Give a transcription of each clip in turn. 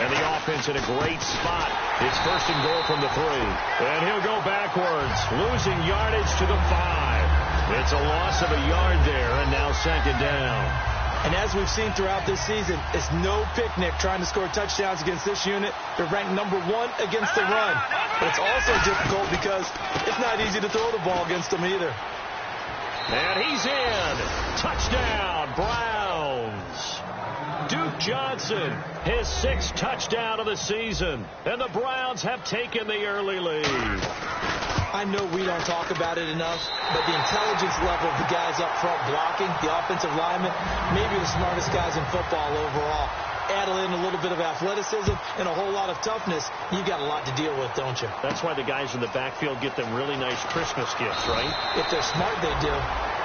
And the offense in a great spot. It's first and goal from the 3. And he'll go backwards, losing yardage to the 5. It's a loss of a yard there, and now second down. And as we've seen throughout this season, it's no picnic trying to score touchdowns against this unit. They're ranked number 1 against the run. But it's also difficult because it's not easy to throw the ball against them either. And he's in. Touchdown, Browns. Duke Johnson, his 6th touchdown of the season. And the Browns have taken the early lead. I know we don't talk about it enough, but the intelligence level of the guys up front blocking, the offensive linemen, maybe the smartest guys in football overall. Add in a little bit of athleticism and a whole lot of toughness, you got a lot to deal with, don't you? That's why the guys in the backfield get them really nice Christmas gifts, right? If they're smart, they do.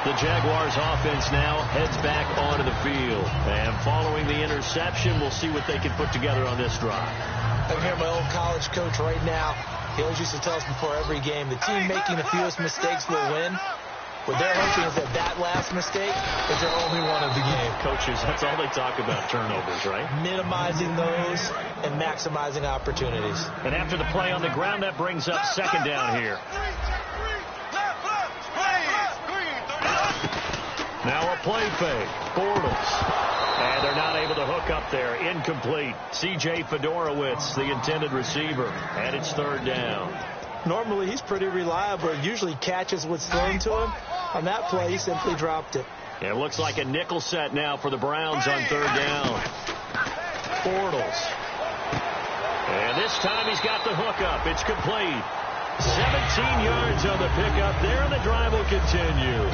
The Jaguars offense now heads back onto the field. And following the interception, we'll see what they can put together on this drive. I'm here, my old college coach right now. He always used to tell us before every game, the team making the fewest mistakes will win. What they're hoping is that last mistake is their only one of the game. Coaches, that's all they talk about, turnovers, right? Minimizing those and maximizing opportunities. And after the play on the ground, that brings up second down here. Now a play fake. Bortles. And they're not able to hook up there. Incomplete. C.J. Fedorowicz, the intended receiver. And it's third down. Normally, he's pretty reliable. Usually catches what's thrown to him. On that play, he simply dropped it. It looks like a nickel set now for the Browns on third down. Bortles. And this time he's got the hookup. It's complete. 17 yards on the pickup there, and the drive will continue.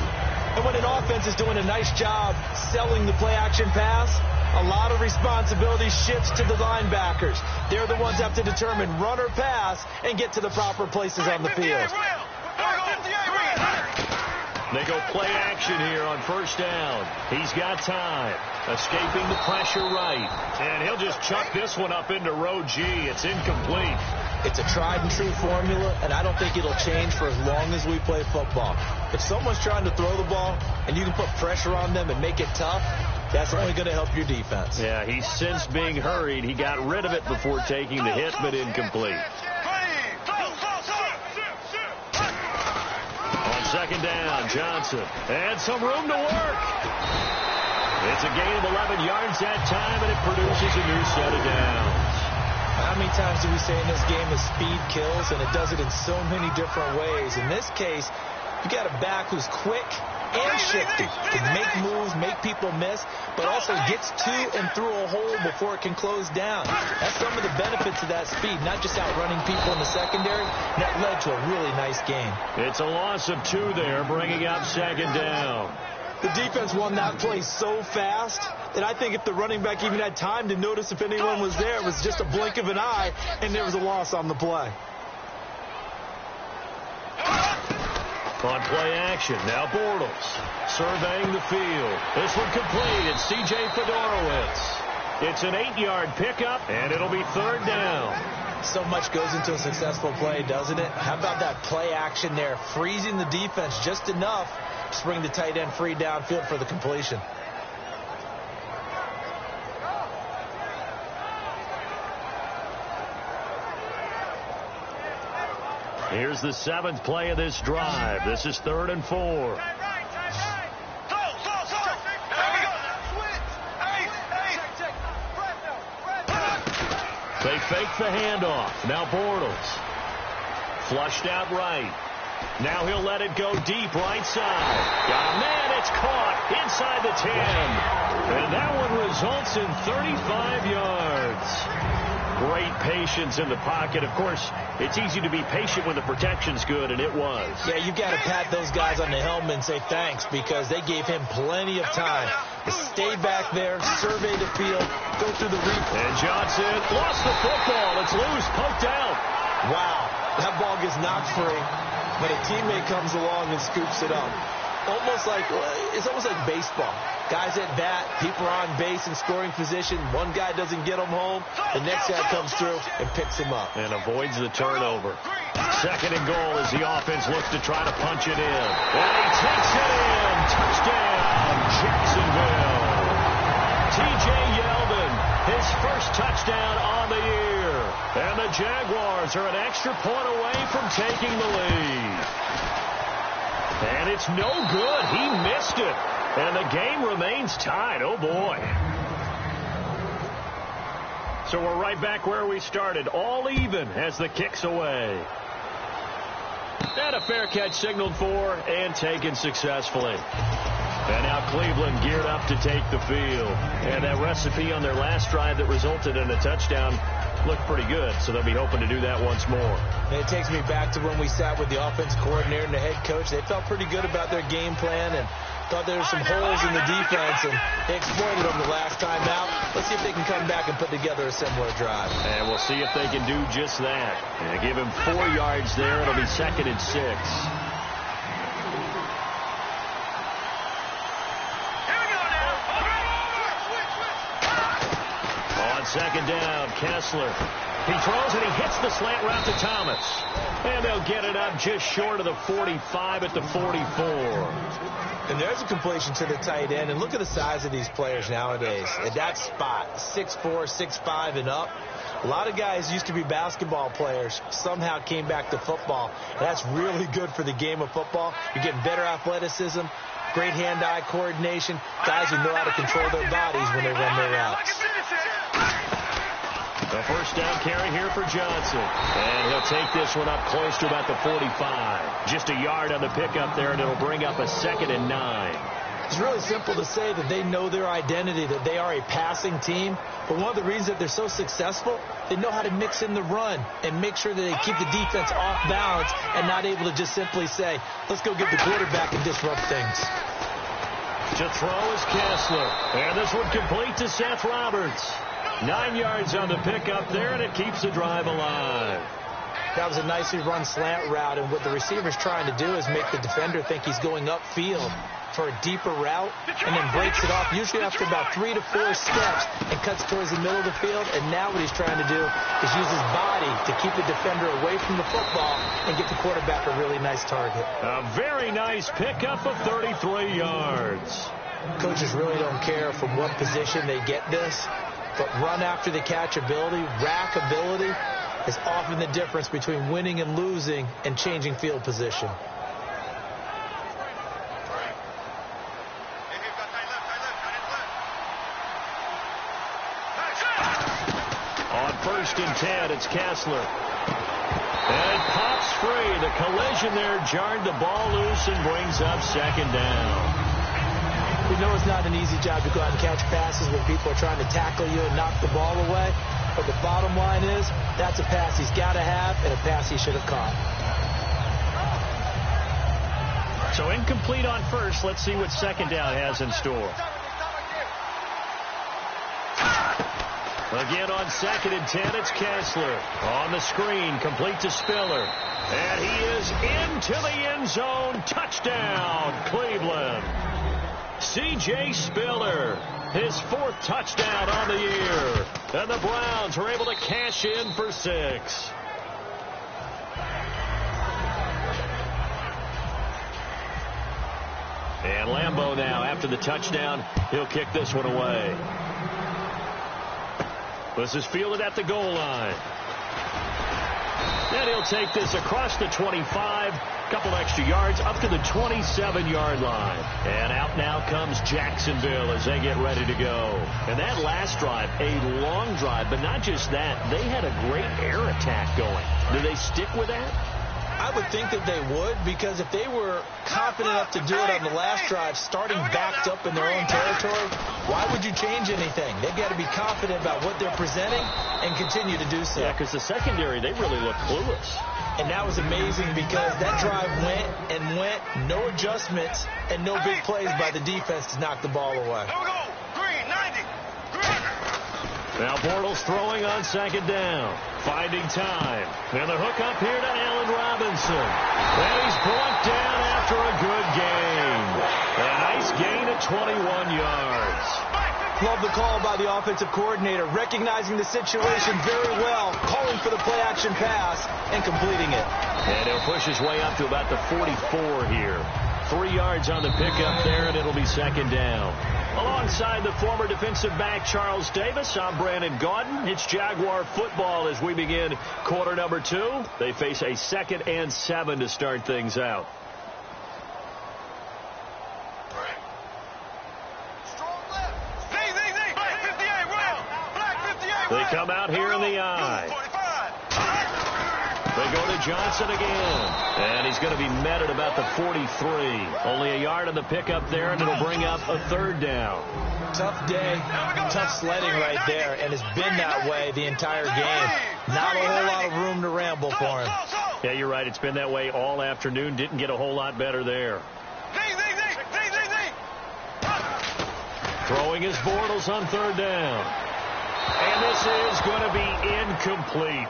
And when an offense is doing a nice job selling the play-action pass, a lot of responsibility shifts to the linebackers. They're the ones that have to determine run or pass and get to the proper places on the field. They go play action here on first down. He's got time. Escaping the pressure right. And he'll just chuck this one up into row G. It's incomplete. It's a tried-and-true formula, and I don't think it'll change for as long as we play football. If someone's trying to throw the ball and you can put pressure on them and make it tough, that's only going to help your defense. Yeah, he's since being hurried. He got rid of it before taking the hit, but incomplete. On second down, Johnson. And some room to work. It's a gain of 11 yards that time, and it produces a new set of downs. How many times do we say in this game that speed kills, and it does it in so many different ways? In this case, you got a back who's quick and shifty, can make moves, make people miss, but also gets to and through a hole before it can close down. That's some of the benefits of that speed, not just outrunning people in the secondary. And that led to a really nice game. It's a loss of 2 there, bringing up second down. The defense won that play so fast that I think if the running back even had time to notice if anyone was there, it was just a blink of an eye, and there was a loss on the play. On play action, now Bortles surveying the field. This one complete. It's C.J. Fedorowicz. It's an 8-yard pickup, and it'll be third down. So much goes into a successful play, doesn't it? How about that play action there, freezing the defense just enough to bring the tight end free downfield for the completion. Here's the 7th play of this drive. This is 3rd and 4. They fake the handoff. Now Bortles. Flushed out right. Now he'll let it go deep right side. Got a man, it's caught inside the 10. And that one results in 35 yards. Great patience in the pocket. Of course, it's easy to be patient when the protection's good, and it was. Yeah, you've got to pat those guys on the helmet and say thanks, because they gave him plenty of time to stay back there, survey the field, go through the read. And Johnson lost the football. It's loose, poked out. Wow, that ball gets knocked free, but a teammate comes along and scoops it up. It's almost like baseball. Guys at bat, people are on base in scoring position. One guy doesn't get them home. The next guy comes through and picks him up. And avoids the turnover. 2nd and goal as the offense looks to try to punch it in. And he takes it in. Touchdown, Jacksonville. T.J. Yeldon, his first touchdown on the Jaguars are an extra point away from taking the lead. And it's no good. He missed it. And the game remains tied. Oh, boy. So we're right back where we started. All even as the kick's away. And a fair catch signaled for and taken successfully. And now Cleveland geared up to take the field. And that recipe on their last drive that resulted in a touchdown looked pretty good, so they'll be hoping to do that once more. And it takes me back to when we sat with the offensive coordinator and the head coach. They felt pretty good about their game plan and thought there were some holes in the defense, and they exploited them the last time out. Let's see if they can come back and put together a similar drive. And we'll see if they can do just that. And give him 4 yards there. It'll be 2nd and 6. Second down, Kessler. He throws and he hits the slant route to Thomas. And they'll get it up just short of the 45 at the 44. And there's a completion to the tight end. And look at the size of these players nowadays. At that spot, 6'4", 6'5", and up. A lot of guys used to be basketball players, somehow came back to football. And that's really good for the game of football. You're getting better athleticism, great hand-eye coordination, guys who know how to control their bodies when they run their routes. The first down carry here for Johnson. And he'll take this one up close to about the 45. Just a yard on the pickup there, and it'll bring up a 2nd and 9. It's really simple to say that they know their identity, that they are a passing team. But one of the reasons that they're so successful, they know how to mix in the run and make sure that they keep the defense off balance and not able to just simply say, let's go get the quarterback and disrupt things. To throw is Kessler. And this one complete to Seth Roberts. 9 yards on the pickup there, and it keeps the drive alive. That was a nicely run slant route, and what the receiver's trying to do is make the defender think he's going upfield for a deeper route, and then breaks it off, usually after about 3 to 4 steps, and cuts towards the middle of the field. And now what he's trying to do is use his body to keep the defender away from the football and get the quarterback a really nice target. A very nice pickup of 33 yards. Coaches really don't care from what position they get this, but run after the catch ability, rack ability, is often the difference between winning and losing and changing field position. On 1st and 10, it's Kessler. And it pops free. The collision there jarred the ball loose and brings up 2nd down. We know it's not an easy job to go out and catch passes when people are trying to tackle you and knock the ball away. But the bottom line is, that's a pass he's got to have and a pass he should have caught. So incomplete on 1st. Let's see what 2nd down has in store. Again on 2nd and 10, it's Kessler. On the screen, complete to Spiller. And he is into the end zone. Touchdown, Cleveland. C.J. Spiller, his 4th touchdown on the year. And the Browns are able to cash in for 6. And Lambeau now, after the touchdown, he'll kick this one away. This is fielded at the goal line. And he'll take this across the 25, couple extra yards, up to the 27-yard line. And out now comes Jacksonville as they get ready to go. And that last drive, a long drive, but not just that, they had a great air attack going. Do they stick with that? I would think that they would, because if they were confident enough to do it on the last drive, starting backed up in their own territory, why would you change anything? They've got to be confident about what they're presenting and continue to do so. Yeah, because the secondary, they really look clueless. And that was amazing because that drive went and went, no adjustments, and no big plays by the defense to knock the ball away. Green, 90. Green. Now Bortles throwing on 2nd down. Finding time. And the hook up here to Allen Robinson. And he's brought down after a good gain. A nice gain of 21 yards. Love the call by the offensive coordinator, recognizing the situation very well, calling for the play-action pass, and completing it. And he'll push his way up to about the 44 here. 3 yards on the pickup there, and it'll be 2nd down. Alongside the former defensive back Charles Davis, I'm Brandon Gaudin. It's Jaguar football as we begin quarter number 2. They face a 2nd and 7 to start things out. They come out here in the eye. They go to Johnson again. And he's going to be met at about the 43. Only a yard on the pickup there, and it'll bring up a 3rd down. Tough day, tough sledding right there, and it's been that way the entire game. Not a whole lot of room to ramble for him. Yeah, you're right. It's been that way all afternoon. Didn't get a whole lot better there. Throwing his Bortles on 3rd down. And this is going to be incomplete.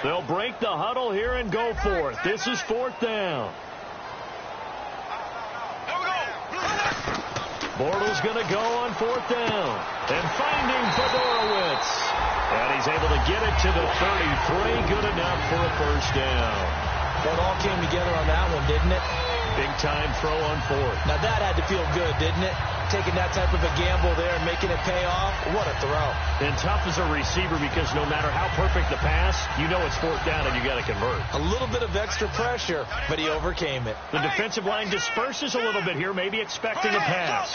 They'll break the huddle here and go for it. This is 4th down. Bortles going to go on 4th down. And finding Fedorowicz. And he's able to get it to the 33. Good enough for a 1st down. Well, it all came together on that one, didn't it? Big time throw on 4th. Now that had to feel good, didn't it? Taking that type of a gamble there and making it pay off. What a throw. And tough as a receiver because no matter how perfect the pass, you know it's 4th down and you got to convert. A little bit of extra pressure, but he overcame it. The defensive line disperses a little bit here, maybe expecting a pass.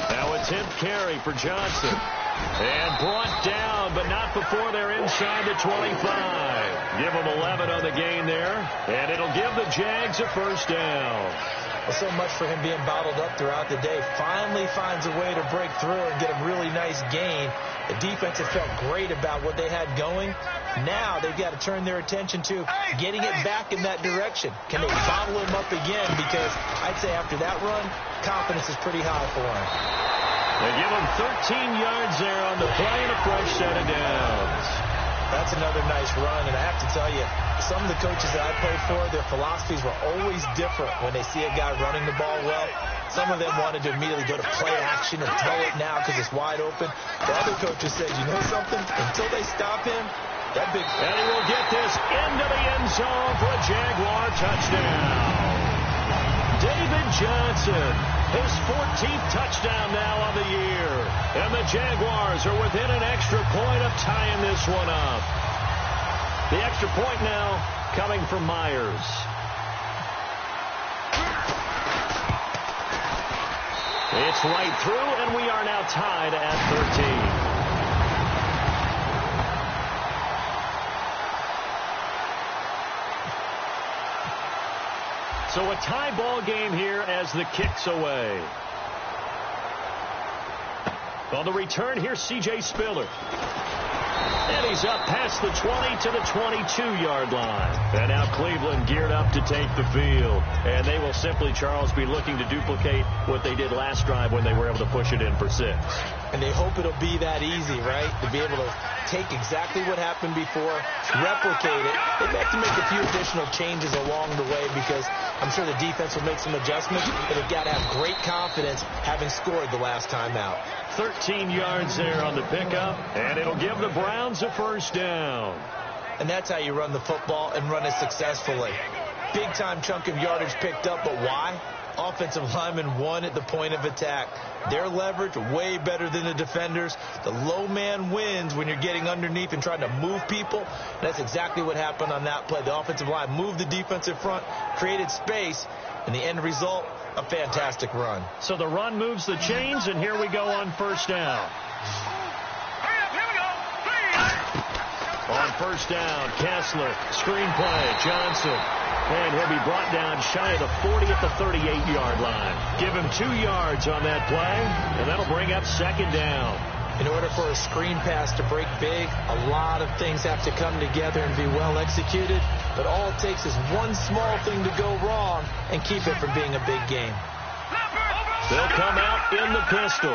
Now a 10th carry for Johnson. And brought down, but not before they're inside the 25. Give them 11 on the gain there. And it'll give the Jags a 1st down. Well, so much for him being bottled up throughout the day. Finally finds a way to break through and get a really nice gain. The defense had felt great about what they had going. Now they've got to turn their attention to getting it back in that direction. Can they bottle him up again? Because I'd say after that run, confidence is pretty high for him. They give him 13 yards there on the play and a fresh set of downs. That's another nice run, and I have to tell you, some of the coaches that I played for, their philosophies were always different when they see a guy running the ball well. Some of them wanted to immediately go to play action and throw it now because it's wide open. The other coaches said, you know something? Until they stop him, that big... And he will get this into the end zone for a Jaguar touchdown. David Johnson, his 14th touchdown now on the year. And the Jaguars are within an extra point of tying this one up. The extra point now coming from Myers. It's right through, and we are now tied at 13. So a tie ball game here as the kick's away. On the return, here's C.J. Spiller. And he's up past the 20 to the 22-yard line. And now Cleveland geared up to take the field. And they will simply, Charles, be looking to duplicate what they did last drive when they were able to push it in for 6. And they hope it'll be that easy, right? To be able to take exactly what happened before, replicate it. They have to make a few additional changes along the way because I'm sure the defense will make some adjustments, but they've got to have great confidence having scored the last time out. 13 yards there on the pickup, and it'll give the Browns a 1st down. And that's how you run the football and run it successfully. Big-time chunk of yardage picked up, but why? Offensive linemen won at the point of attack. Their leverage way better than the defenders. The low man wins when you're getting underneath and trying to move people. And that's exactly what happened on that play. The offensive line moved the defensive front, created space, and the end result, a fantastic run. So the run moves the chains, and here we go on 1st down. On 1st down, Kessler, screen play, Johnson. And he'll be brought down shy of the 40 at the 38-yard line. Give him 2 yards on that play, and that'll bring up 2nd down. In order for a screen pass to break big, a lot of things have to come together and be well executed. But all it takes is one small thing to go wrong and keep it from being a big game. They'll come out in the pistol.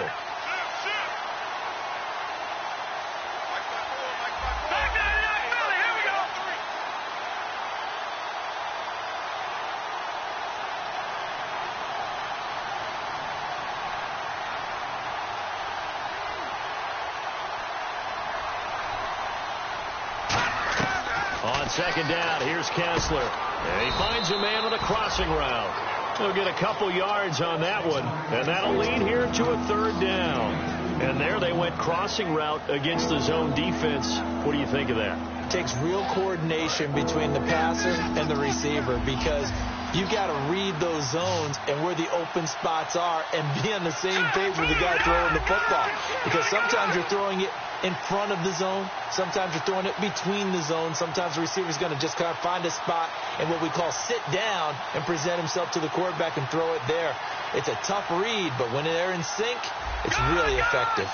On second down, here's Kessler. And he finds a man on a crossing route. He'll get a couple yards on that one, and that'll lead here to a third down. And there they went crossing route against the zone defense. What do you think of that? It takes real coordination between the passer and the receiver because you've got to read those zones and where the open spots are and be on the same page with the guy throwing the football. Because sometimes you're throwing it in front of the zone. Sometimes you're throwing it between the zones. Sometimes the receiver's going to just kind of find a spot and what we call sit down and present himself to the quarterback and throw it there. It's a tough read, but when they're in sync, it's really effective.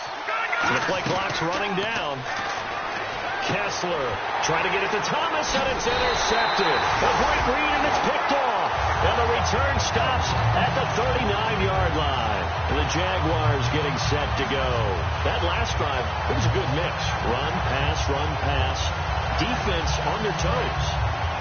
And the play clock's running down. Kessler trying to get it to Thomas, and it's intercepted. A great read, and it's picked off. And the return stops at the 39-yard line. The Jaguars getting set to go. That last drive, it was a good mix. Run, pass, defense on their toes.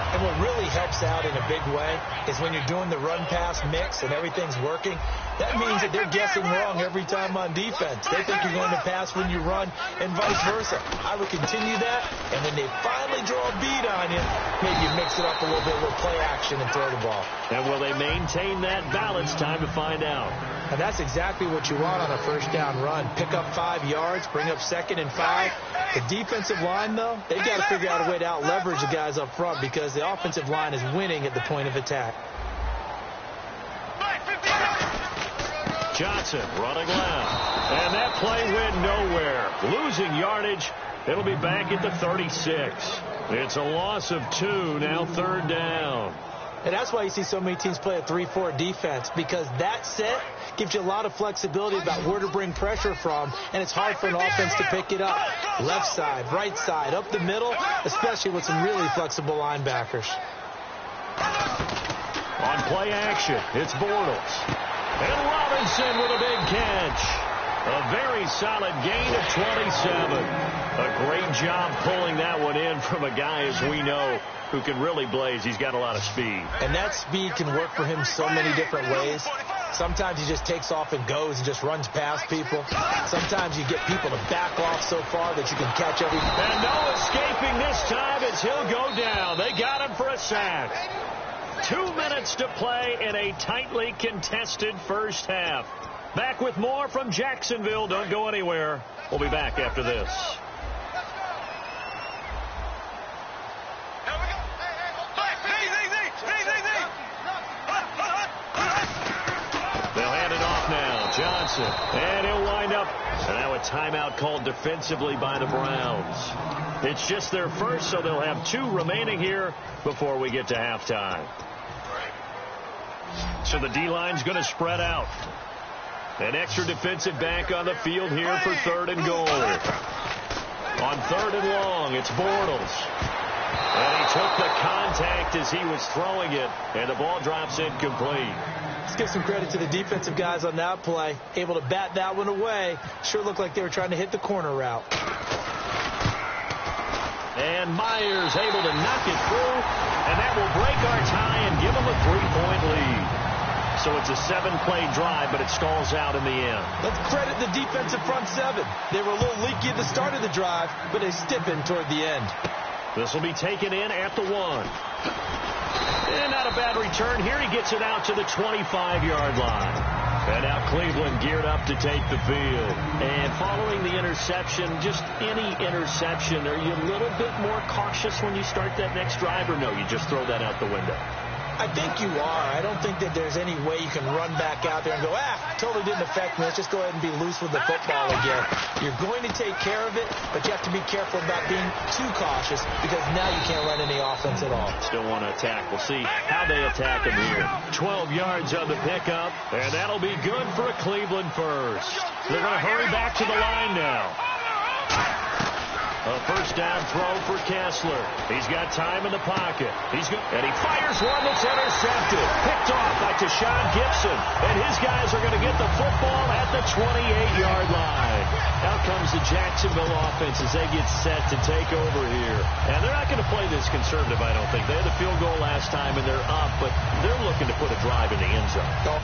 And what really helps out in a big way is when you're doing the run-pass mix and everything's working, that means that they're guessing wrong every time on defense. They think you're going to pass when you run and vice versa. I would continue that, and when they finally draw a beat on you, maybe you mix it up a little bit with play action and throw the ball. And will they maintain that balance? Time to find out. And that's exactly what you want on a first down run. Pick up 5 yards, bring up 2nd and 5. The defensive line, though, they've got to figure out a way to out-leverage the guys up front because the offensive line is winning at the point of attack. Johnson running left. And that play went nowhere. Losing yardage. It'll be back at the 36. It's a loss of 2, now third down. And that's why you see so many teams play a 3-4 defense, because that set gives you a lot of flexibility about where to bring pressure from, and it's hard for an offense to pick it up. Left side, right side, up the middle, especially with some really flexible linebackers. On play action, it's Bortles. And Robinson with a big catch. A very solid gain of 27. A great job pulling that one in from a guy, as we know, who can really blaze. He's got a lot of speed. And that speed can work for him so many different ways. Sometimes he just takes off and goes and just runs past people. Sometimes you get people to back off so far that you can catch everything. And no escaping this time as he'll go down. They got him for a sack. 2 minutes to play in a tightly contested first half. Back with more from Jacksonville. Don't go anywhere. We'll be back after this. They'll hand it off now. Johnson. And he'll wind up. And now a timeout called defensively by the Browns. It's just their first, so they'll have 2 remaining here before we get to halftime. So the D-line's going to spread out. An extra defensive back on the field here for 3rd and goal. On 3rd and long, it's Bortles. And he took the contact as he was throwing it, and the ball drops incomplete. Let's give some credit to the defensive guys on that play. Able to bat that one away. Sure looked like they were trying to hit the corner route. And Myers able to knock it through, and that will break our tie and give them a 3-point lead. So it's a 7-play drive, but it stalls out in the end. Let's credit the defensive front 7. They were a little leaky at the start of the drive, but they stiffened toward the end. This will be taken in at the 1. And not a bad return here. He gets it out to the 25-yard line. And now Cleveland geared up to take the field. And following the interception, just any interception, are you a little bit more cautious when you start that next drive, or no, you just throw that out the window? I think you are. I don't think that there's any way you can run back out there and go, totally didn't affect me. Let's just go ahead and be loose with the football again. You're going to take care of it, but you have to be careful about being too cautious because now you can't run any offense at all. Still want to attack. We'll see how they attack him here. 12 yards on the pickup, and that'll be good for a Cleveland first. They're going to hurry back to the line now. A first down throw for Kessler. He's got time in the pocket. And he fires one that's intercepted. Picked off by Tashawn Gibson. And his guys are going to get the football at the 28-yard line. Out comes the Jacksonville offense as they get set to take over here. And they're not going to play this conservative, I don't think. They had the field goal last time, and they're up, but they're looking to put a drive in the end zone.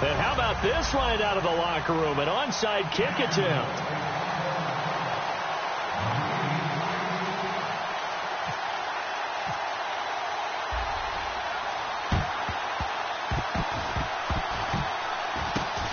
And how about this right out of the locker room? An onside kick attempt.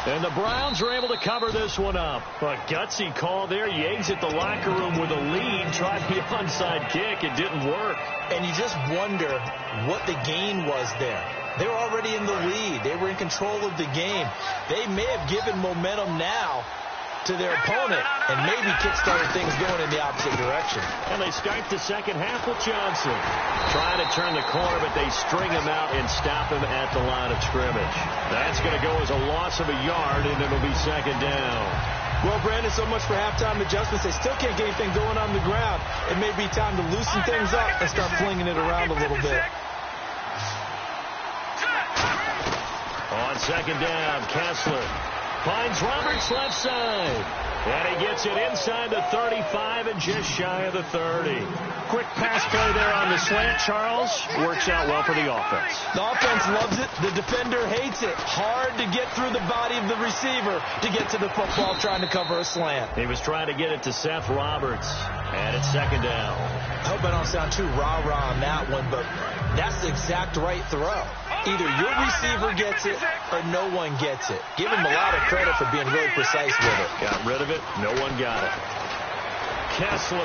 And the Browns are able to cover this one up. A gutsy call there. You exit the locker room with a lead. Tried the onside kick. It didn't work. And you just wonder what the gain was there. They were already in the lead. They were in control of the game. They may have given momentum now to their opponent and maybe kick-started things going in the opposite direction. And they start the second half with Johnson. Trying to turn the corner, but they string him out and stop him at the line of scrimmage. That's going to go as a loss of a yard, and it'll be second down. Well, Brandon, so much for halftime adjustments. They still can't get anything going on the ground. It may be time to loosen things up and start flinging it around a little bit. On second down, Kessler finds Roberts left side. And he gets it inside the 35 and just shy of the 30. Quick pass play there on the slant, Charles. Works out well for the offense. The offense loves it. The defender hates it. Hard to get through the body of the receiver to get to the football trying to cover a slant. He was trying to get it to Seth Roberts. And it's second down. I hope I don't sound too rah-rah on that one, but that's the exact right throw. Either your receiver gets it or no one gets it. Give him a lot of credit for being really precise with it. Got rid of it. No one got it. Kessler.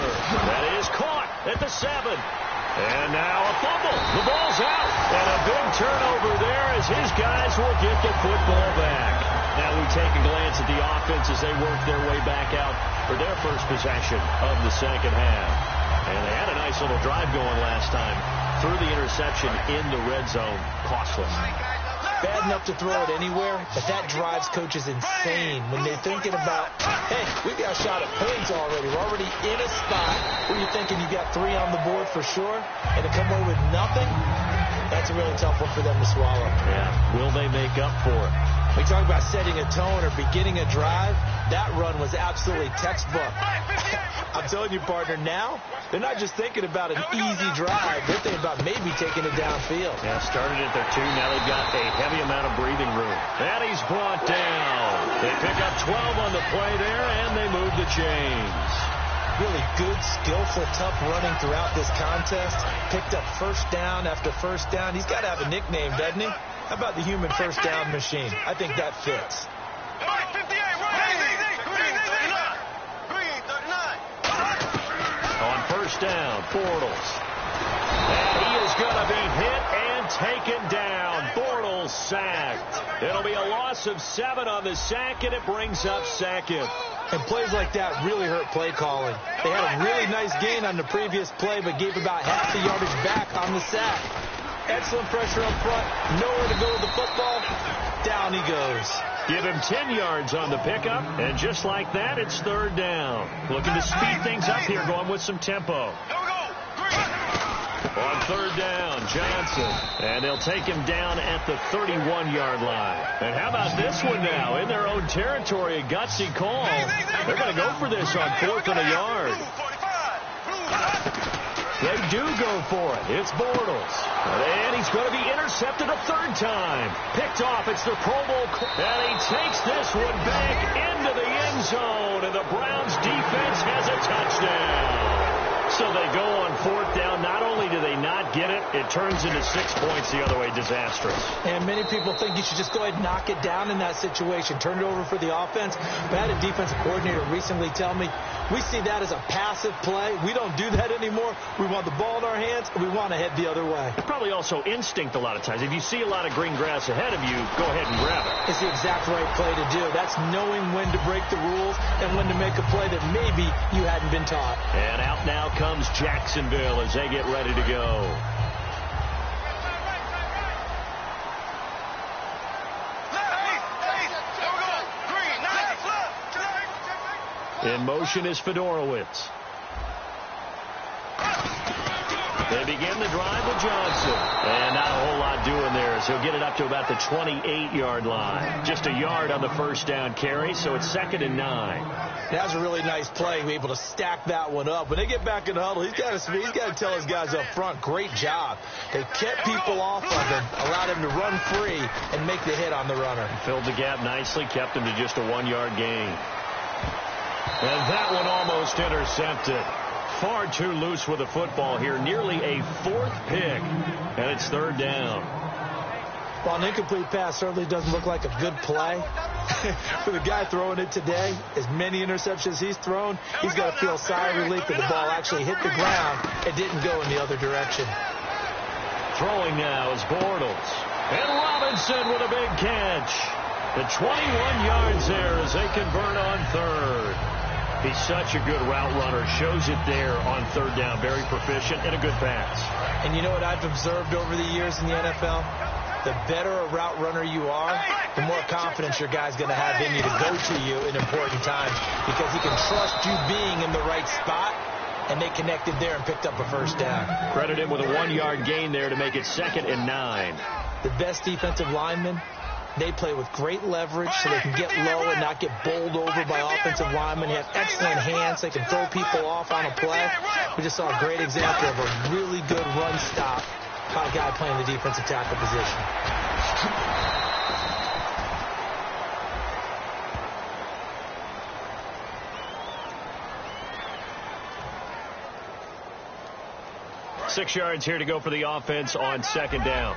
That is caught at the 7. And now a fumble. The ball's out. And a big turnover there as his guys will get the football back. Now we take a glance at the offense as they work their way back out for their first possession of the second half. And they had a nice little drive going last time. Through the interception in the red zone. Costless. Bad enough to throw it anywhere, but that drives coaches insane when they're thinking about, hey, we got a shot at points already. We're already in a spot where you're thinking you got 3 on the board for sure, and to come away with nothing, that's a really tough one for them to swallow. Yeah, will they make up for it? We talk about setting a tone or beginning a drive. That run was absolutely textbook. I'm telling you, partner, now they're not just thinking about an easy drive. They're thinking about maybe taking it downfield. Yeah, started at their 2. Now they've got a heavy amount of breathing room. And he's brought down. They pick up 12 on the play there, and they move the chains. Really good, skillful, tough running throughout this contest. Picked up first down after first down. He's got to have a nickname, doesn't he? How about the human first down machine? I think that fits. On first down, Bortles. And he is going to be hit and taken down. Bortles sacked. It'll be a loss of 7 on the sack, and it brings up second. And plays like that really hurt play calling. They had a really nice gain on the previous play, but gave about half the yardage back on the sack. Excellent pressure up front. Nowhere to go with the football. Down he goes. Give him 10 yards on the pickup, and just like that, it's third down. Looking to speed things up here, going with some tempo. On third down, Johnson. And they'll take him down at the 31-yard line. And how about this one now? In their own territory, a gutsy call. They're going to go for this on 4th and a yard. They do go for it. It's Bortles. And he's going to be intercepted a 3rd time. Picked off. It's the Pro Bowl. And he takes this one back into the end zone. And the Browns defense has a touchdown. So they go on 4th down. Not only do they not get it, it turns into 6 points the other way. Disastrous. And many people think you should just go ahead and knock it down in that situation. Turn it over for the offense. But I had a defensive coordinator recently tell me, we see that as a passive play. We don't do that anymore. We want the ball in our hands, and we want to head the other way. Probably also instinct a lot of times. If you see a lot of green grass ahead of you, go ahead and grab it. It's the exact right play to do. That's knowing when to break the rules and when to make a play that maybe you hadn't been taught. And out now comes Jacksonville as they get ready to go. In motion is Fedorowicz. They begin the drive with Johnson. And not a whole lot doing there. as he'll get it up to about the 28-yard line. Just a yard on the first down carry, so it's 2nd and 9. That was a really nice play. He was able to stack that one up. When they get back in the huddle, he's got to tell his guys up front, great job. They kept people off of him, allowed him to run free and make the hit on the runner. Filled the gap nicely, kept him to just a 1-yard gain. And that one almost intercepted. Far too loose with the football here. Nearly a 4th pick. And it's 3rd down. Well, an incomplete pass certainly doesn't look like a good play. For the guy throwing it today, as many interceptions he's thrown, he's got to feel sigh of relief that the ball actually hit the ground and didn't go in the other direction. Throwing now is Bortles. And Robinson with a big catch. The 21 yards there as they convert on 3rd. He's such a good route runner. Shows it there on 3rd down. Very proficient and a good pass. And you know what I've observed over the years in the NFL? The better a route runner you are, the more confidence your guy's going to have in you to go to you in important times because he can trust you being in the right spot, and they connected there and picked up a 1st down. Credit him with a 1-yard gain there to make it 2nd and 9. The best defensive linemen, they play with great leverage so they can get low and not get bowled over by offensive linemen. They have excellent hands. They can throw people off on a play. We just saw a great example of a really good run stop by a guy playing the defensive tackle position. Six yards here to go for the offense on 2nd down.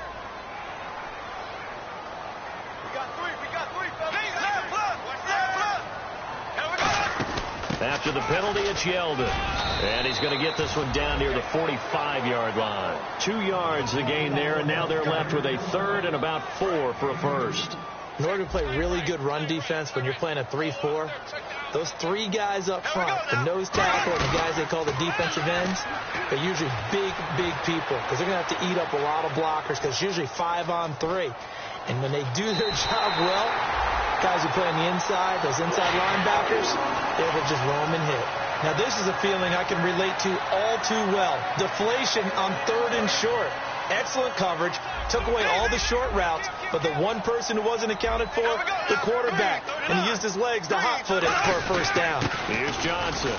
After the penalty, it's Yeldon. And he's going to get this one down near the 45-yard line. 2 yards the gain there, and now they're left with a 3rd and about 4 for a 1st. In order to play really good run defense when you're playing a 3-4, those 3 guys up front, the nose tackle and the guys they call the defensive ends, they're usually big people because they're going to have to eat up a lot of blockers because it's usually 5 on 3. And when they do their job well, guys who play on the inside, those inside linebackers, they're able to just roam and hit. Now, this is a feeling I can relate to all too well. Deflation on 3rd and short. Excellent coverage. Took away all the short routes, but the one person who wasn't accounted for, the quarterback. And he used his legs to hot-foot it for a 1st down. Here's Johnson.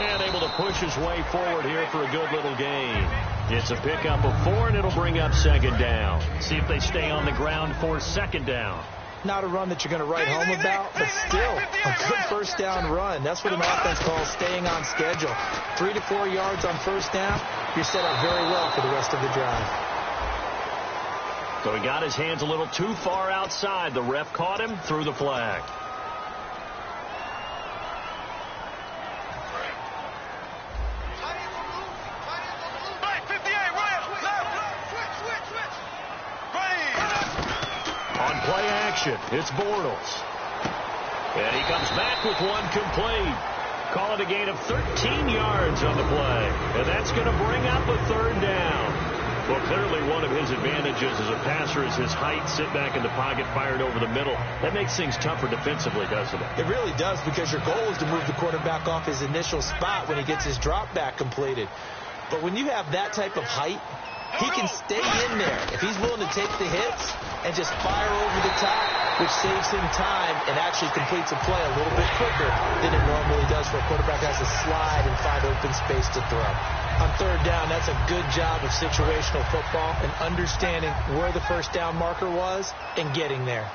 And able to push his way forward here for a good little gain. It's a pickup of 4, and it'll bring up 2nd down. See if they stay on the ground for 2nd down. Not a run that you're going to write home about, but still a good 1st down run. That's what an offense calls staying on schedule. 3 to 4 yards on 1st down, you're set up very well for the rest of the drive. So he got his hands a little too far outside. The ref caught him, threw the flag. Play action. It's Bortles. And he comes back with one complete. Call it a gain of 13 yards on the play. And that's going to bring up a 3rd down. Well, clearly one of his advantages as a passer is his height. Sit back in the pocket, fired over the middle. That makes things tougher defensively, doesn't it? It really does because your goal is to move the quarterback off his initial spot when he gets his drop back completed. But when you have that type of height, he can stay in there if he's willing to take the hits and just fire over the top, which saves him time and actually completes a play a little bit quicker than it normally does for a quarterback who has to slide and find open space to throw. On 3rd down, that's a good job of situational football and understanding where the 1st down marker was and getting there.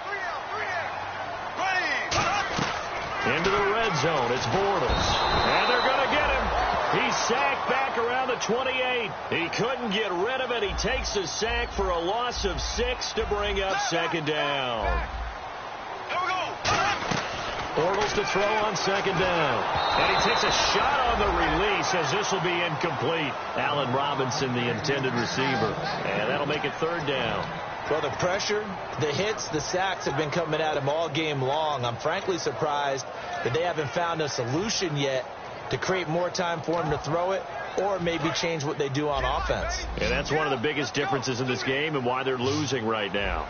Into the red zone, it's Bortles. And they're going to get him. He's sacked back around the 28. He couldn't get rid of it. He takes a sack for a loss of 6 to bring up 2nd down. Bortles to throw on 2nd down. And he takes a shot on the release as this will be incomplete. Allen Robinson, the intended receiver. And that'll make it 3rd down. Well, the pressure, the hits, the sacks have been coming at him all game long. I'm frankly surprised that they haven't found a solution yet to create more time for him to throw it or maybe change what they do on offense. And that's one of the biggest differences in this game and why they're losing right now.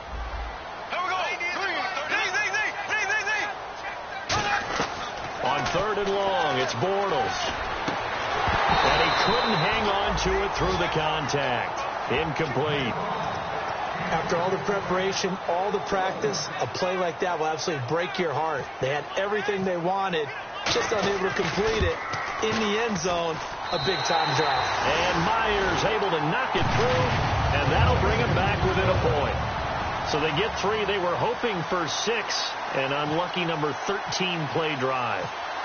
On 3rd and long, it's Bortles. And he couldn't hang on to it through the contact. Incomplete. After all the preparation, all the practice, a play like that will absolutely break your heart. They had everything they wanted, just unable to complete it. In the end zone, a big-time drop. And Myers able to knock it through, and that'll bring them back within a point. So they get 3. They were hoping for 6, an unlucky number 13 play drive.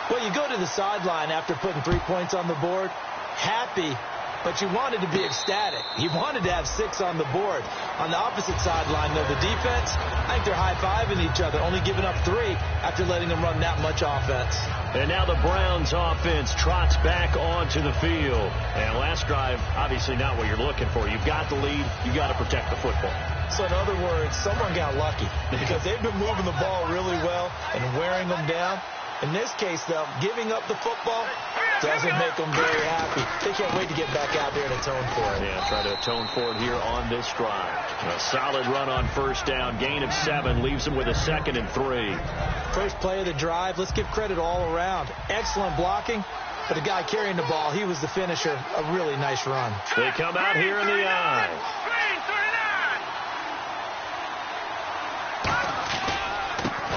Well, you go to the sideline after putting 3 points on the board, happy, but you wanted to be ecstatic. You wanted to have 6 on the board. On the opposite sideline, though, the defense, I think they're high-fiving each other, only giving up 3 after letting them run that much offense. And now the Browns offense trots back onto the field. And last drive, obviously not what you're looking for. You've got the lead. You've got to protect the football. So in other words, someone got lucky because they've been moving the ball really well and wearing them down. In this case, though, giving up the football doesn't make them very happy. They can't wait to get back out there and atone for it. Yeah, try to atone for it here on this drive. A solid run on first down. Gain of 7 leaves them with a 2nd and 3. First play of the drive. Let's give credit all around. Excellent blocking. But the guy carrying the ball, he was the finisher. A really nice run. They come out here in the eye.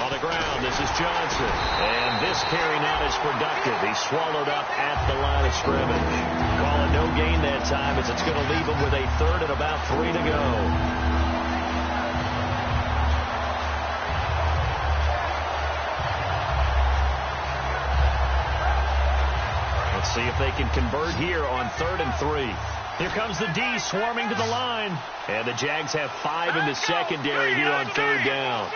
On the ground, this is Johnson. And this carry not as productive. He's swallowed up at the line of scrimmage. Call it no gain that time as it's going to leave him with a 3rd and about 3 to go. Let's see if they can convert here on 3rd and 3. Here comes the D swarming to the line. And the Jags have 5 in the secondary here on 3rd down.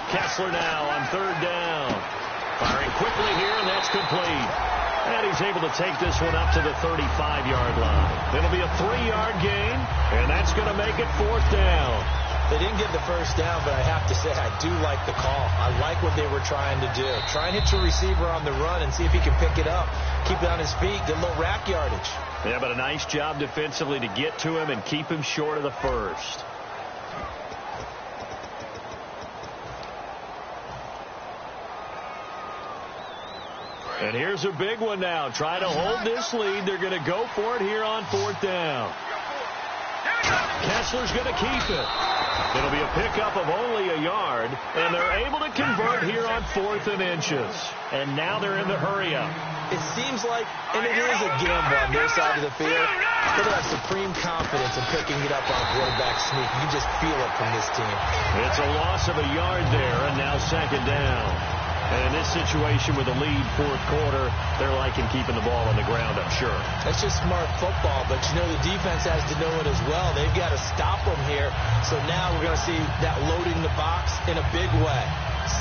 Kessler now on 3rd down. Firing quickly here, and that's complete. And he's able to take this one up to the 35-yard line. It'll be a 3-yard gain, and that's going to make it 4th down. They didn't get the first down, but I have to say I do like the call. I like what they were trying to do. Try and hit your receiver on the run and see if he can pick it up. Keep it on his feet, get a little rack yardage. Yeah, but a nice job defensively to get to him and keep him short of the first. And here's a big one now. Try to hold this lead. They're going to go for it here on 4th down. Kessler's going to keep it. It'll be a pickup of only a yard, and they're able to convert here on 4th and inches. And now they're in the hurry-up. It seems like, and it is a gamble on their side of the field, but they have supreme confidence in picking it up on a quarterback sneak. You can just feel it from this team. It's a loss of a yard there, and now 2nd down. And in this situation with a lead 4th quarter, they're liking keeping the ball on the ground, I'm sure. That's just smart football, but you know the defense has to know it as well. They've got to stop them here. So now we're going to see that loading the box in a big way.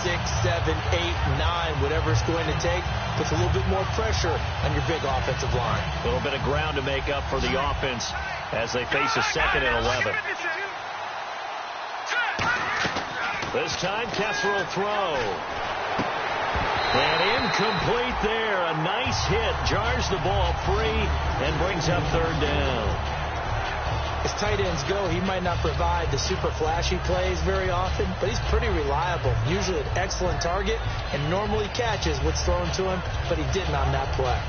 6, 7, 8, 9, whatever it's going to take, puts a little bit more pressure on your big offensive line. A little bit of ground to make up for the offense as they face a 2nd and 11. This time, Kessler will throw. And incomplete there. A nice hit. Jars the ball free and brings up 3rd down. As tight ends go, he might not provide the super flashy plays very often, but he's pretty reliable. Usually an excellent target and normally catches what's thrown to him, but he didn't on that play.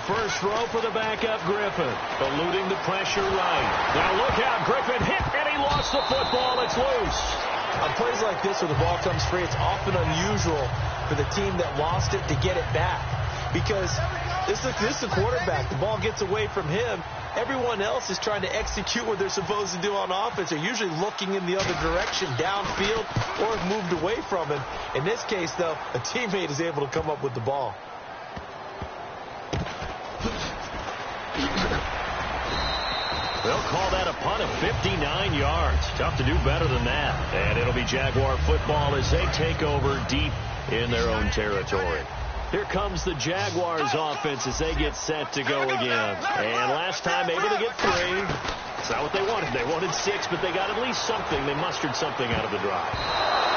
First throw for the backup, Griffin. Eluding the pressure right. Now look out, Griffin hit, and he lost the football. It's loose. On plays like this where the ball comes free, it's often unusual for the team that lost it to get it back. Because this is the quarterback. The ball gets away from him. Everyone else is trying to execute what they're supposed to do on offense. They're usually looking in the other direction, downfield, or have moved away from him. In this case, though, a teammate is able to come up with the ball. They'll call that a punt of 59 yards. Tough to do better than that. And it'll be Jaguar football as they take over deep in their own territory. Here comes the Jaguars offense as they get set to go again. And last time able to get 3. It's not what they wanted. They wanted 6, but they got at least something. They mustered something out of the drive.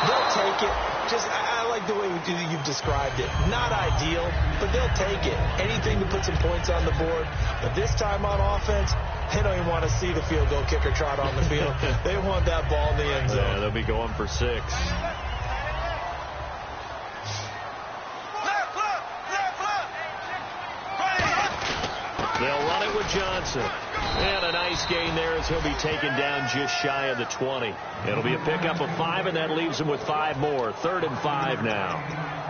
They'll take it. I like the way you've described it. Not ideal, but they'll take it. Anything to put some points on the board. But this time on offense, they don't even want to see the field goal kicker trot on the field. They want that ball in the end zone. Yeah, they'll be going for 6. They'll run it with Johnson. And a nice gain there as he'll be taken down just shy of the 20. It'll be a pickup of 5, and that leaves him with 5 more. 3rd and 5 now.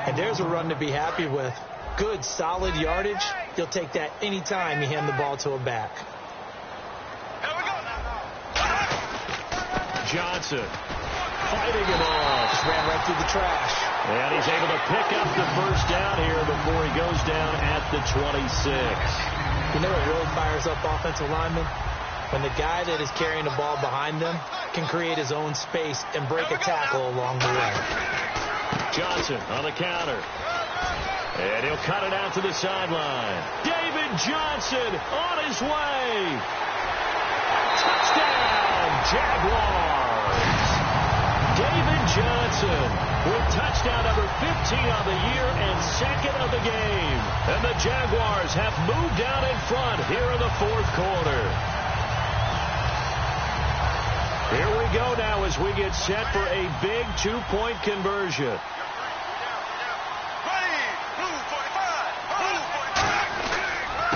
And there's a run to be happy with. Good, solid yardage. You'll take that any time you hand the ball to a back. Johnson fighting it off. Just ran right through the trash. And he's able to pick up the first down here before he goes down at the 26. You know what really fires up offensive linemen? When the guy that is carrying the ball behind them can create his own space and break a tackle along the way. Johnson on the counter. And he'll cut it out to the sideline. David Johnson on his way. Touchdown, Jaguars. David Johnson with touchdown number 15 on the year and 2nd of the game. And the Jaguars have moved out in front here in the 4th quarter. Here we go now as we get set for a big 2-point conversion.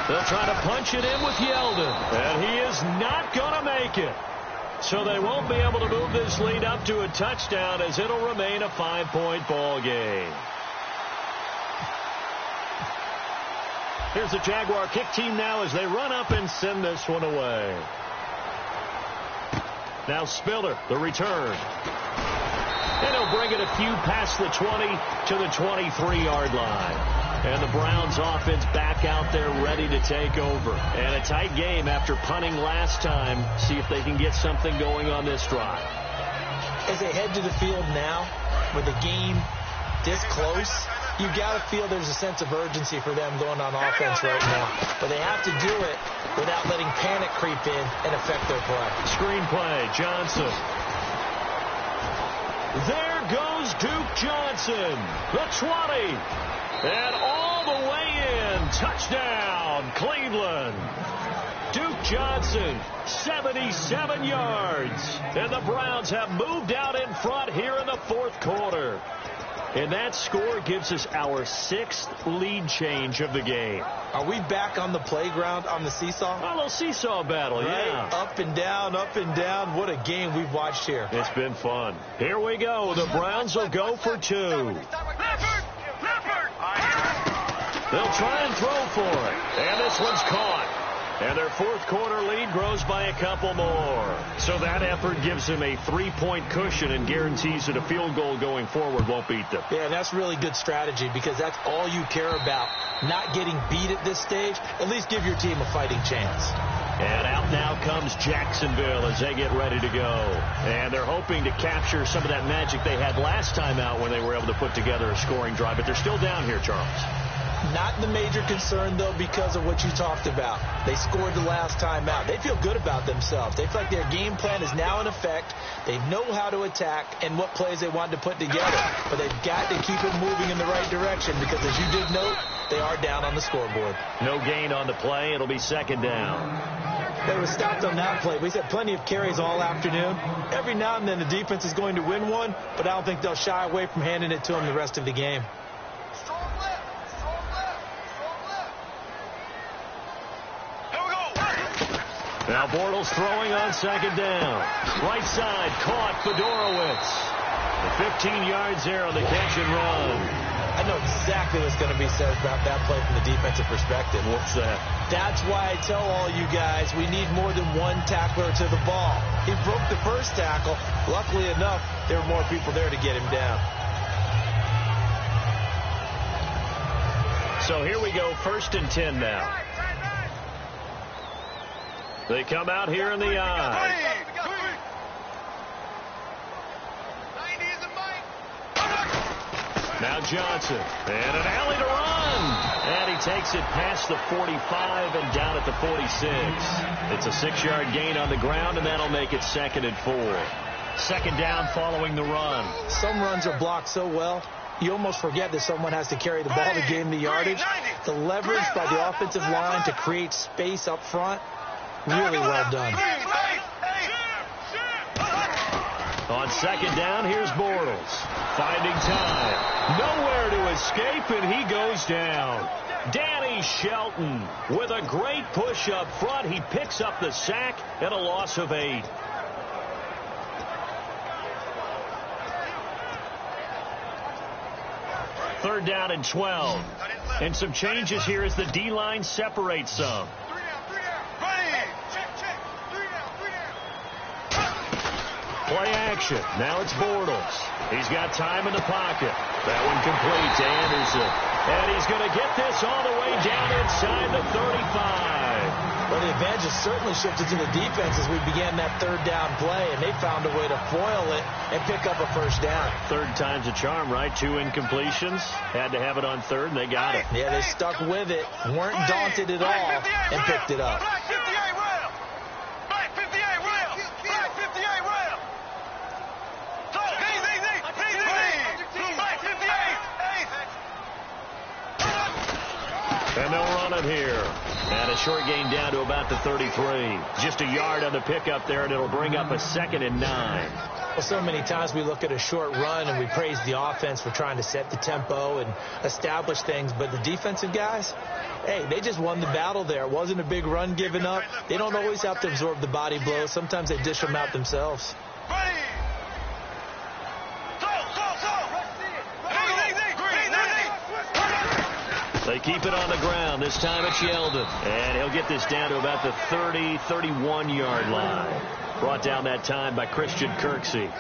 They'll try to punch it in with Yeldon, and he is not going to make it. So they won't be able to move this lead up to a touchdown as it'll remain a 5-point ball game. Here's the Jaguar kick team now as they run up and send this one away. Now Spiller, the return. And he'll bring it a few past the 20 to the 23-yard line. And the Browns offense back out there ready to take over. And a tight game after punting last time. See if they can get something going on this drive. As they head to the field now, with the game this close, you got to feel there's a sense of urgency for them going on offense right now. But they have to do it without letting panic creep in and affect their play. Screen play, Johnson. There goes Duke Johnson, the 20. And all the way in, touchdown, Cleveland. Duke Johnson, 77 yards. And the Browns have moved out in front here in the 4th quarter. And that score gives us our 6th lead change of the game. Are we back on the playground on the seesaw? A little seesaw battle, right? Yeah. Up and down, up and down. What a game we've watched here. It's been fun. Here we go. The Browns will go for 2. They'll try and throw for it. And this one's caught. And their 4th quarter lead grows by a couple more. So that effort gives them a 3-point cushion and guarantees that a field goal going forward won't beat them. Yeah, that's really good strategy because that's all you care about. Not getting beat at this stage. At least give your team a fighting chance. And out now comes Jacksonville as they get ready to go. And they're hoping to capture some of that magic they had last time out when they were able to put together a scoring drive. But they're still down here, Charles. Not the major concern, though, because of what you talked about. They scored the last time out. They feel good about themselves. They feel like their game plan is now in effect. They know how to attack and what plays they want to put together. But they've got to keep it moving in the right direction because, as you did note, they are down on the scoreboard. No gain on the play. It'll be 2nd down. They were stopped on that play. We've had plenty of carries all afternoon. Every now and then the defense is going to win one, but I don't think they'll shy away from handing it to them the rest of the game. Now Bortles throwing on 2nd down. Right side, caught Fedorowicz. 15 yards there on the catch and run. I know exactly what's going to be said about that play from the defensive perspective. What's that? That's why I tell all you guys we need more than one tackler to the ball. He broke the first tackle. Luckily enough, there were more people there to get him down. So here we go, 1st and 10 now. They come out here in the eye. Now Johnson, and an alley to run. And he takes it past the 45 and down at the 46. It's a 6-yard gain on the ground, and that'll make it 2nd and 4. 2nd down following the run. Some runs are blocked so well, you almost forget that someone has to carry the ball to gain the yardage. The leverage by the offensive line to create space up front, really well done. On second down, here's Bortles. Finding time. Nowhere to escape, and he goes down. Danny Shelton with a great push up front. He picks up the sack and a loss of 8. Third down and 12. And some changes here as the D-line separates some. Play action. Now it's Bortles. He's got time in the pocket. That one complete to Anderson. And he's going to get this all the way down inside the 35. Well, the advantage has certainly shifted to the defense as we began that third down play, and they found a way to foil it and pick up a first down. Third time's a charm, right? 2 incompletions. Had to have it on third, and they got it. Yeah, they stuck with it, weren't daunted at all, and picked it up. And they'll run it here. And a short gain down to about the 33. Just a yard on the pickup there, and it'll bring up a 2nd and 9. Well, so many times we look at a short run and we praise the offense for trying to set the tempo and establish things. But the defensive guys, hey, they just won the battle there. It wasn't a big run given up. They don't always have to absorb the body blows. Sometimes they dish them out themselves. They keep it on the ground. This time it's Yeldon. And he'll get this down to about the 30, 31-yard line. Brought down that time by Christian Kirksey.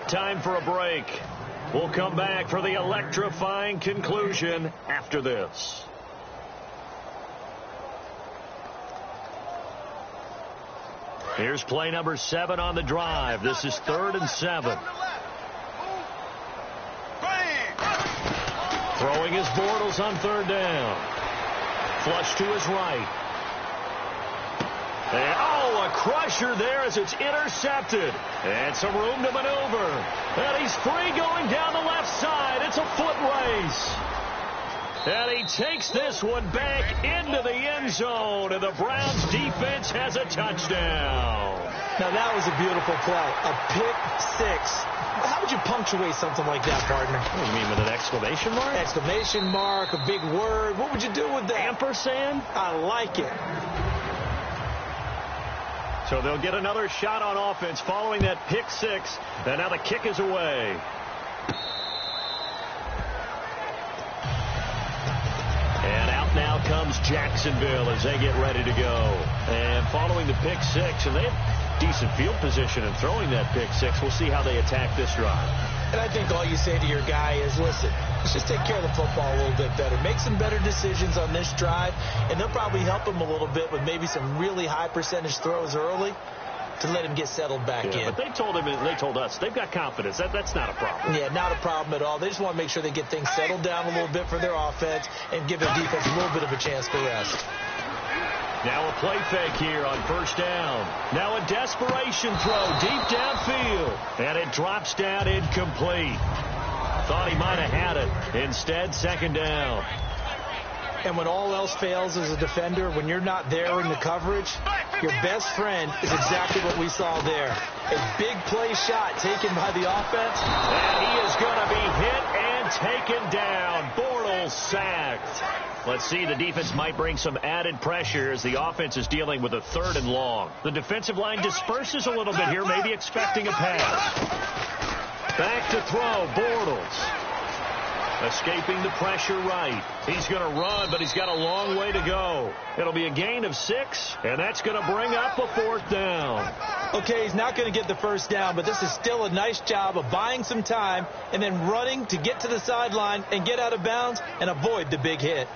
Time for a break. We'll come back for the electrifying conclusion after this. Here's play number 7 on the drive. This is 3rd and 7. Throwing his Bortles on 3rd down. Flush to his right. And, a crusher there as it's intercepted. And some room to maneuver. And he's free going down the left side. It's a foot race. And he takes this one back into the end zone. And the Browns defense has a touchdown. Now, that was a beautiful play. A pick 6. How would you punctuate something like that, partner? What do you mean, with an exclamation mark? Exclamation mark, a big word. What would you do with that? Ampersand? I like it. So they'll get another shot on offense following that pick 6. And now the kick is away. And out now comes Jacksonville as they get ready to go. And following the pick 6, and they have decent field position and throwing that pick 6. We'll see how they attack this drive. And I think all you say to your guy is, listen, let's just take care of the football a little bit better. Make some better decisions on this drive, and they'll probably help him a little bit with maybe some really high percentage throws early to let him get settled back in. But they told us they've got confidence. That's not a problem. Yeah, not a problem at all. They just want to make sure they get things settled down a little bit for their offense and give their defense a little bit of a chance to rest. Now a play fake here on 1st down. Now a desperation throw deep downfield. And it drops down incomplete. Thought he might have had it. Instead, 2nd down. And when all else fails as a defender, when you're not there in the coverage, your best friend is exactly what we saw there. A big play shot taken by the offense. And he is going to be hit and taken down. Bortles sacked. Let's see, the defense might bring some added pressure as the offense is dealing with a 3rd and long. The defensive line disperses a little bit here, maybe expecting a pass. Back to throw, Bortles. Escaping the pressure right. He's going to run, but he's got a long way to go. It'll be a gain of 6, and that's going to bring up a 4th down. Okay, he's not going to get the 1st down, but this is still a nice job of buying some time and then running to get to the sideline and get out of bounds and avoid the big hit.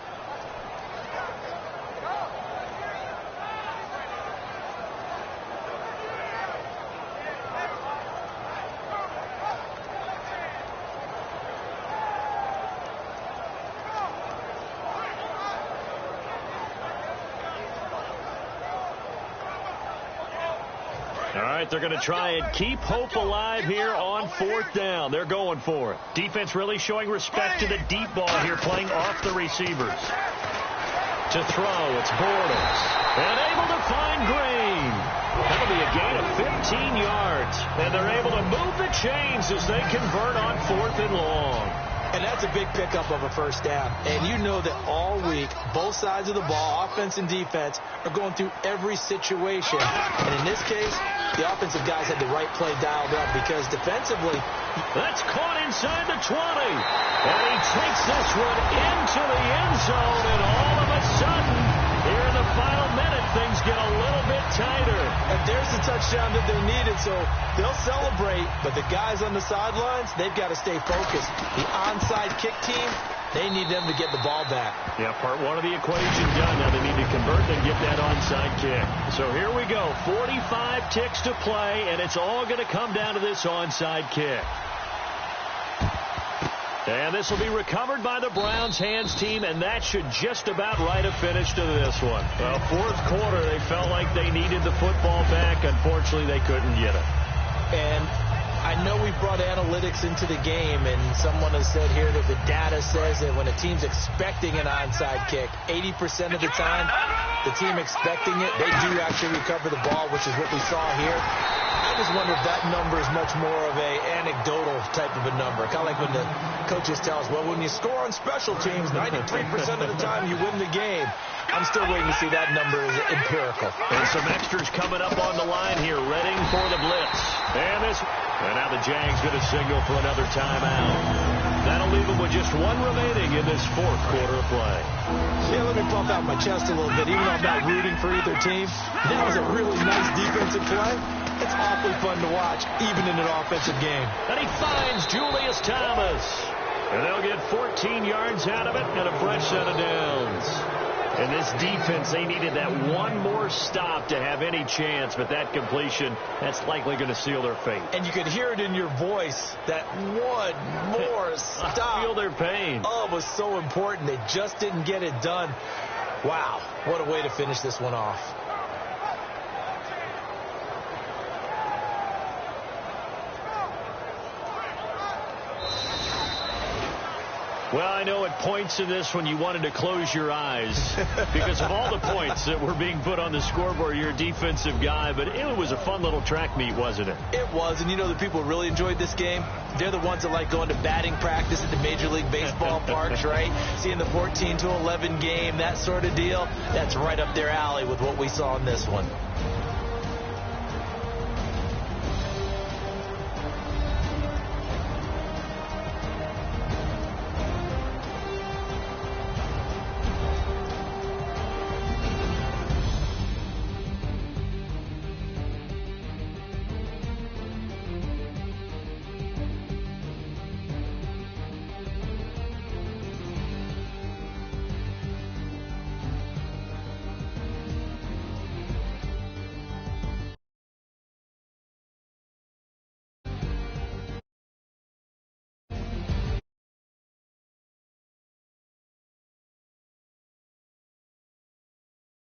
All right, they're going to try and keep hope alive here on 4th down. They're going for it. Defense really showing respect to the deep ball here, playing off the receivers. To throw, it's Bortles. And able to find Green. That'll be a gain of 15 yards. And they're able to move the chains as they convert on 4th and long. And that's a big pickup of a first down. And you know that all week, both sides of the ball, offense and defense, are going through every situation. And in this case, the offensive guys had the right play dialed up because defensively, that's caught inside the 20. And he takes this one into the end zone. And all of a sudden, here in the final minute, things get a little bit tighter. And there's the touchdown that they needed, so they'll celebrate. But the guys on the sidelines, they've got to stay focused. The onside kick team, they need them to get the ball back. Yeah, part one of the equation done. Now they need to convert and get that onside kick. So here we go. 45 ticks to play, and it's all going to come down to this onside kick. And this will be recovered by the Browns hands team, and that should just about write a finish to this one. Well, 4th quarter, they felt like they needed the football back. Unfortunately, they couldn't get it. And I know we brought analytics into the game, and someone has said here that the data says that when a team's expecting an onside kick, 80% of the time, the team expecting it, they do actually recover the ball, which is what we saw here. I just wonder if that number is much more of a anecdotal type of a number. Kind of like when the coaches tell us, well, when you score on special teams, 93% of the time you win the game. I'm still waiting to see that number is empirical. And some extras coming up on the line here, readying for the blitz. And now the Jags going to signal for another timeout. That'll leave them with just one remaining in this 4th quarter of play. Yeah, let me pump out my chest a little bit. Even though I'm not rooting for either team, that was a really nice defensive play. It's awfully fun to watch, even in an offensive game. And he finds Julius Thomas. And they'll get 14 yards out of it and a fresh set of downs. And this defense, they needed that one more stop to have any chance, but that completion, that's likely going to seal their fate. And you could hear it in your voice, that one more stop. I feel their pain. Oh, it was so important. They just didn't get it done. Wow, what a way to finish this one off. Well, I know at points in this one you wanted to close your eyes because of all the points that were being put on the scoreboard. You're a defensive guy, but it was a fun little track meet, wasn't it? It was, and you know the people who really enjoyed this game? They're the ones that like going to batting practice at the Major League Baseball parks, right? Seeing the 14-11 game, that sort of deal. That's right up their alley with what we saw in this one.